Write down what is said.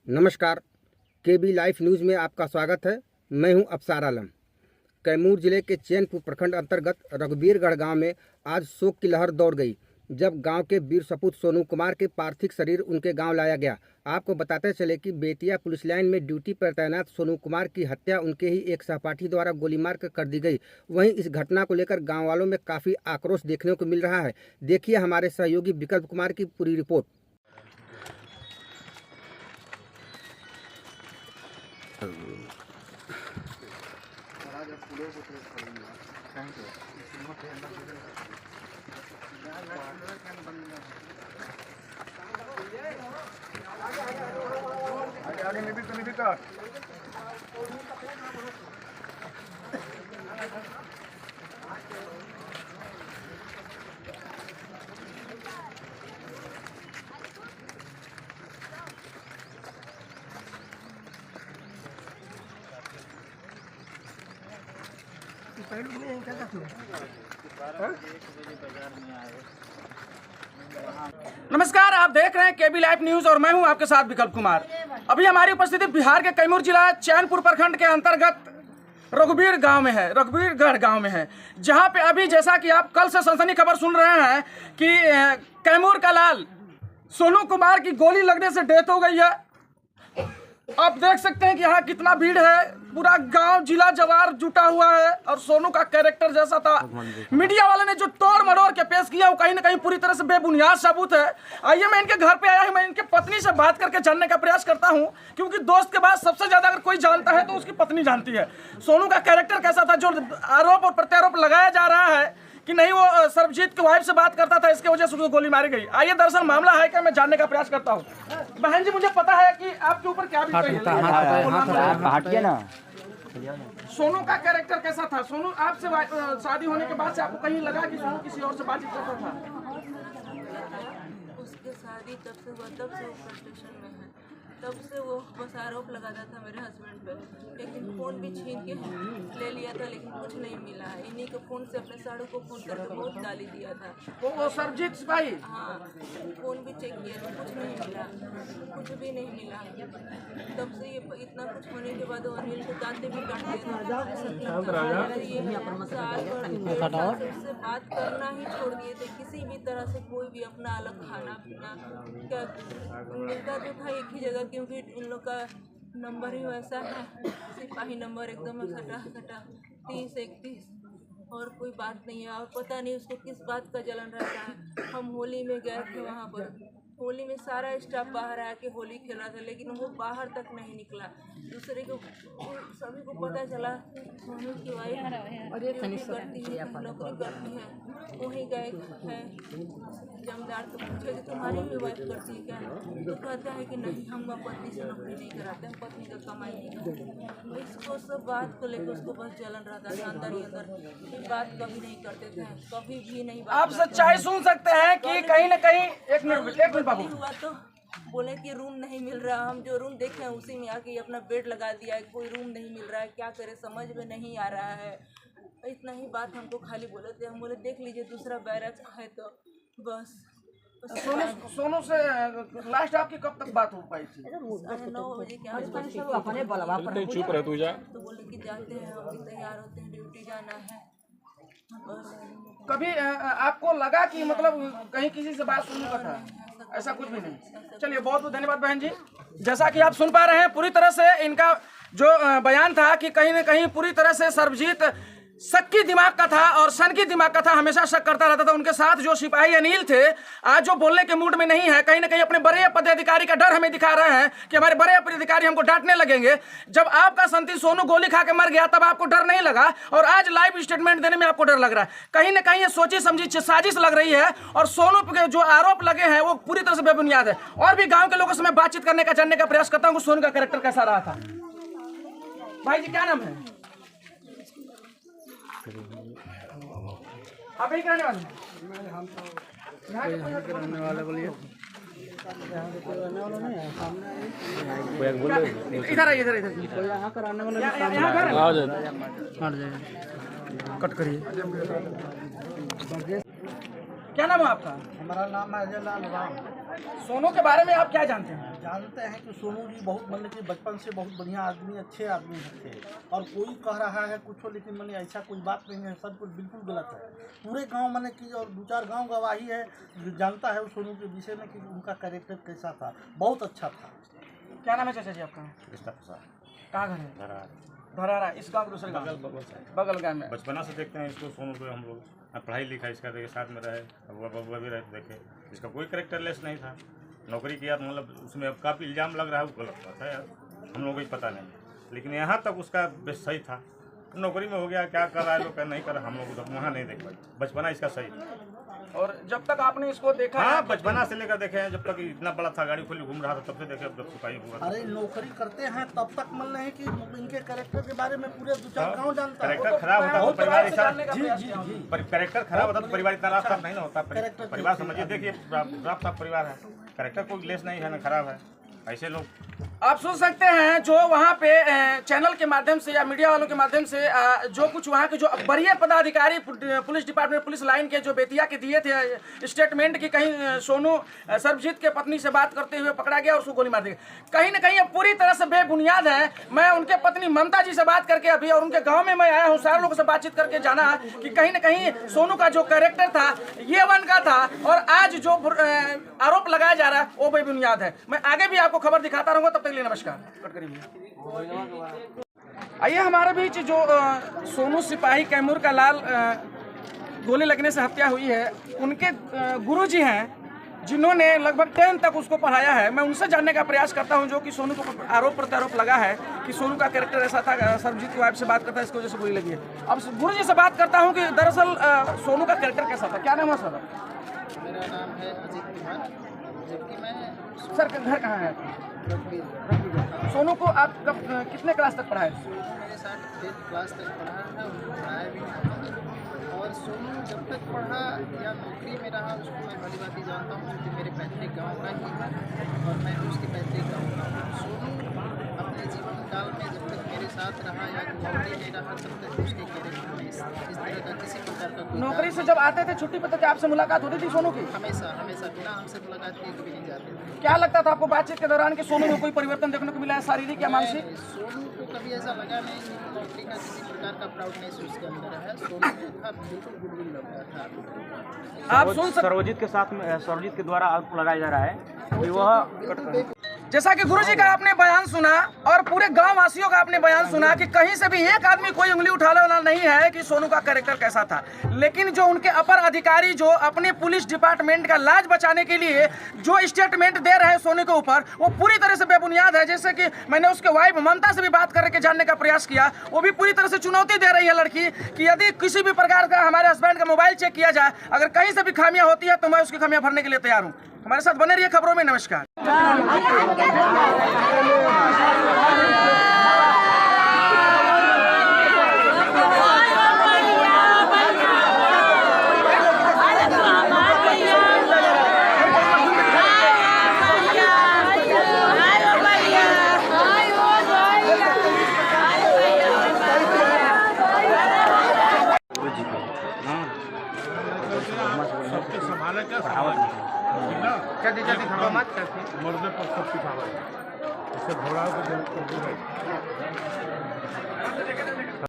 नमस्कार, केबी life news में आपका स्वागत है। मैं हूं अफसार आलम। कैमूर जिले के चैनपुर प्रखंड अंतर्गत रघुबीरगढ़ गांव में आज शोक की लहर दौड़ गई जब गांव के वीर सपूत सोनू कुमार के पार्थिव शरीर उनके गांव लाया गया। आपको बताते चले कि बेतिया पुलिस लाइन में ड्यूटी पर तैनात सोनू कुमार की हत्या उनके ही एक सहपाठी द्वारा गोली मार कर दी गई। वहीं इस घटना को लेकर गाँव वालों में काफ़ी आक्रोश देखने को मिल रहा है। देखिए हमारे सहयोगी विकल्प कुमार की पूरी रिपोर्ट। नमस्कार, आप देख रहे हैं केबी लाइव न्यूज़ और मैं हूं आपके साथ विकल्प कुमार। अभी हमारी उपस्थिति बिहार के कैमूर जिला चैनपुर प्रखंड के अंतर्गत रघुबीरगढ़ गांव में है, जहां पे अभी जैसा कि आप कल से सनसनी खबर सुन रहे हैं कि कैमूर का लाल सोनू कुमार की गोली लगने से डेथ हो गई है। आप देख सकते हैं कि यहाँ कितना भीड़ है, पूरा गांव जिला जवार जुटा हुआ है और सोनू का कैरेक्टर जैसा था। मीडिया वाले ने जो तोड़ मरोड़ के पेश किया वो कहीं ना कहीं पूरी तरह से बेबुनियाद सबूत है। आइए मैं इनके घर पे आया हूं, मैं इनके पत्नी से बात करके जानने का प्रयास करता हूं, क्योंकि दोस्त के बाद सबसे ज्यादा अगर कोई जानता है तो उसकी पत्नी जानती है। सोनू का कैरेक्टर कैसा था, जो आरोप और प्रत्यारोप लगाया जा रहा है कि नहीं वो सर्वजीत की वाइफ से बात करता था, इसके वजह से उसको गोली मारी गई। आइए दरअसल मामला है क्या, मैं जानने का प्रयास करता हूँ। बहन जी, मुझे पता है कि आपके ऊपर क्या बीती है। सोनू का कैरेक्टर कैसा था? सोनू आपसे शादी होने के बाद से आपको कहीं लगा कि सोनू किसी और से बातचीत करता था? उसके शादी तब से हुआ, तब से वो फ्रस्ट्रेशन में है, तब से वो बस आरोप लगाता था मेरे हस्बैंड पे। लेकिन फ़ोन भी छीन के ले लिया था, लेकिन कुछ नहीं मिला है। इन्हीं के फ़ोन से अपने साड़ू को फ़ोन करके बहुत गाली दिया था। तो वो सर्वजीत सिपाही? हाँ, फ़ोन भी चेक किया तो कुछ नहीं मिला, कुछ भी नहीं मिला। तब से ये इतना कुछ होने के बाद वो अनिल को दांते भी काट दिए थे। उससे बात करना ही छोड़ दिए थे। किसी भी तरह से कोई भी अपना अलग खाना पीना क्या मिलता तो था एक ही जगह, क्योंकि इन लोग का नंबर ही वैसा है, सिपाही नंबर एकदम सटा 30-31 और कोई बात नहीं है। और पता नहीं उसको किस बात का जलन रहता है। हम होली में गए थे वहाँ पर, होली में सारा स्टाफ बाहर आया कि होली खेल रहा था, लेकिन वो बाहर तक नहीं निकला। दूसरे को सभी को पता चला सोनू की वाइफ नौकरी करती है, वहीं गए हैं जमींदार तो पूछे कि तुम्हारी भी वाइफ करती है क्या? तो कहता है कि नहीं, हम पत्नी से नौकरी नहीं कराते, हम पत्नी का कमाई नहीं करते। इसको सब बात को लेकर उसको बस जलन रहता था अंदर ही अंदर। ये बात कभी नहीं करते थे, कभी भी नहीं। आप सच्चाई सुन सकते हैं कि कहीं ना कहीं एक मिनट बाबू हुआ तो बोले कि रूम नहीं मिल रहा। हम जो रूम देखे हैं उसी में आके अपना बेड लगा दिया है, कोई रूम नहीं मिल रहा है, क्या करे समझ में नहीं आ रहा है। इतना ही बात हमको खाली बोले थे। हम बोले देख लीजिए दूसरा बैरक है तो बस। सोनू से लास्ट आपकी कब तक बात हो पाई थी? 9 बजे के आसपास। चुप रह तू जा। तो बोले कि जाते हैं, हम भी तैयार होते हैं, ड्यूटी जाना है बस। कभी आपको लगा कि मतलब कहीं किसी से बात सुनने का था? ऐसा कुछ भी नहीं। चलिए, बहुत बहुत धन्यवाद बहन जी। जैसा कि आप सुन पा रहे हैं, पूरी तरह से इनका जो बयान था कि कहीं ना कहीं पूरी तरह से सर्वजीत सक्की दिमाग का था और सन की दिमाग का था, हमेशा शक करता रहता था। उनके साथ जो सिपाही अनिल थे आज जो बोलने के मूड में नहीं है, कहीं ना कहीं अपने बड़े पदाधिकारी का डर हमें दिखा रहे हैं कि हमारे बड़े पदाधिकारी हमको डांटने लगेंगे। जब आपका संती सोनू गोली खा के मर गया तब आपको डर नहीं लगा, और आज लाइव स्टेटमेंट देने में आपको डर लग रहा है। कहीं ना कहीं ये सोची समझी साजिश लग रही है और सोनू के जो आरोप लगे हैं वो पूरी तरह से बेबुनियाद है। और भी गाँव के लोगों से मैं बातचीत करने का जानने का प्रयास करता हूँ सोनू का कैरेक्टर कैसा रहा था। भाई जी, क्या नाम है? आप यही रहने वाले? हम तो यहाँ के रहने वाले। बोलिए। इधर आइए, इधर यहाँ का रहने वाला कट करिए। क्या नाम है आपका? हमारा नाम है अजय लाल राम। सोनू के बारे में आप क्या जानते हैं? जानते हैं कि सोनू जी बहुत मतलब कि बचपन से बहुत बढ़िया आदमी, अच्छे आदमी थे। और कोई कह रहा है कुछ हो, लेकिन मैंने ऐसा कोई बात नहीं है, सब कुछ बिल्कुल गलत है। पूरे गांव मैंने की और 2-4 गांव गवाही है, जानता है उस सोनू के विषय में कि उनका कैरेक्टर कैसा था, बहुत अच्छा था। क्या नाम है चाचा जी आपका? कहाँ घर है? धरारा। इस गाँव दूसरे गाँव? बगल गाँव में। बचपना से देखते हैं इसको, सोनू को हम लोग पढ़ाई लिखा इसका देखे, साथ में रहे, बबुआ भी रहे देखे, इसका कोई कैरेक्टर लेस नहीं था। नौकरी किया मतलब उसमें अब काफ़ी इल्ज़ाम लग रहा है, वो गलत बात है यार, हम लोगों को ही पता नहीं, लेकिन यहाँ तक उसका बेस्ट सही था। नौकरी में हो गया, क्या कर रहा है लोग क्या नहीं कर रहा, हम लोग तो वहाँ नहीं देख पाए। बचपना इसका सही था। और जब तक आपने इसको देखा? हाँ, बचपना से लेकर देखे हैं, जब तक इतना बड़ा था, गाड़ी खोली घूम रहा था, तब से देखे, अब जब सिपाही हुआ। अरे नौकरी करते हैं तब तक मन नहीं कि इनके कैरेक्टर के बारे में पूरे 2-4 गाँव जानता है। कैरेक्टर खराब होता तो परिवार जी। कैरेक्टर खराब होता तो परिवार इतना राफ साफ नहीं ना होता। परिवार समझिए, देखिए राफ साफ परिवार है, कैरेक्टर कोई लेस नहीं है ना खराब है। ऐसे लोग आप सुन सकते हैं जो वहाँ पे चैनल के माध्यम से या मीडिया वालों के माध्यम से जो कुछ वहाँ के जो वरीय पदाधिकारी पुलिस डिपार्टमेंट, पुलिस लाइन के जो बेतिया के दिए थे स्टेटमेंट की, कहीं सोनू सर्वजीत के पत्नी से बात करते हुए पकड़ा गया और उसको गोली मार दी। कहीं ना कहीं पूरी तरह से बेबुनियाद है। मैं उनके पत्नी ममता जी से बात करके अभी और उनके गाँव में मैं आया हूँ, सारे लोगों से बातचीत करके जाना कि कहीं ना कहीं सोनू का जो कैरेक्टर था ये वन का था और आज जो आरोप लगाया जा रहा है वो बेबुनियाद है। मैं आगे भी आपको खबर दिखाता रहूँगा, तब तक के लिए नमस्कार। आइए हमारे बीच जो सोनू सिपाही कैमूर का लाल गोली लगने से हत्या हुई है, उनके गुरुजी हैं जिन्होंने लगभग 10 तक उसको पढ़ाया है। मैं उनसे जानने का प्रयास करता हूं, जो कि सोनू को आरोप प्रत्यारोप लगा है कि सोनू का कैरेक्टर ऐसा था। सर्वजीत की वाइफ से बात करता है, इसकी वजह से गोली लगी है। अब गुरुजी से बात करता हूं कि दरअसल सोनू का कैरेक्टर कैसा था। क्या नाम है सर? मेरा नाम है अजीत कुमार, जबकि मैं सर का घर कहाँ है? सोनू को आप कब कितने क्लास तक पढ़ाए? मेरे साथ 8th क्लास तक पढ़ा है, उनको पढ़ाया भी है। और सोनू जब तक पढ़ा या नौकरी में रहा, उसको मैं भली बात ही जानता हूँ, क्योंकि मेरे पैतृक गाँव का ही है और मैं भी उसके पैतृक गाँव का हूँ। सोनू अपने जीवन काल में जब तक मेरे साथ रहा या नौकरी में रहा, तब तक उसके कैरेक्टर में इस तरह का किसी प्रकार का नौकरी से जब आते थे छुट्टी पर, तो क्या आपसे मुलाकात होती थी सोनू की? हमेशा बिना हमसे मुलाकात किए कभी नहीं जाते थे। क्या लगता था आपको बातचीत के दौरान कि सोनू में कोई परिवर्तन देखने को मिला है, शारीरिक या मानसिक? सोनू को कभी ऐसा लगा नहीं कि नौकरी का किसी प्रकार का प्राउडनेस उसके अंदर है। सोनू जो था बिल्कुल गुडविल लगता था। आप सुन सकते सर्वजीत के साथ में, सर्वजीत के द्वारा आरोप लगाया जा रहा है कि वह जैसा कि गुरुजी का आपने बयान सुना और पूरे गांव वासियों का आपने बयान सुना कि कहीं से भी एक आदमी कोई उंगली उठाने वाला नहीं है कि सोनू का कैरेक्टर कैसा था। लेकिन जो उनके अपर अधिकारी जो अपने पुलिस डिपार्टमेंट का लाज बचाने के लिए जो स्टेटमेंट दे रहे हैं सोनू के ऊपर, वो पूरी तरह से बेबुनियाद है। जैसे कि मैंने उसके वाइफ ममता से भी बात करके जानने का प्रयास किया, वो भी पूरी तरह से चुनौती दे रही है लड़की कि यदि किसी भी प्रकार का हमारे हस्बैंड का मोबाइल चेक किया जाए, अगर कहीं से भी खामियां होती है तो मैं उसकी खामियां भरने के लिए तैयार हूँ। हमारे साथ बने रहिए खबरों में। नमस्कार। सबके संभाले क्या मर्दे पर सब सिखावा इससे घोड़ा को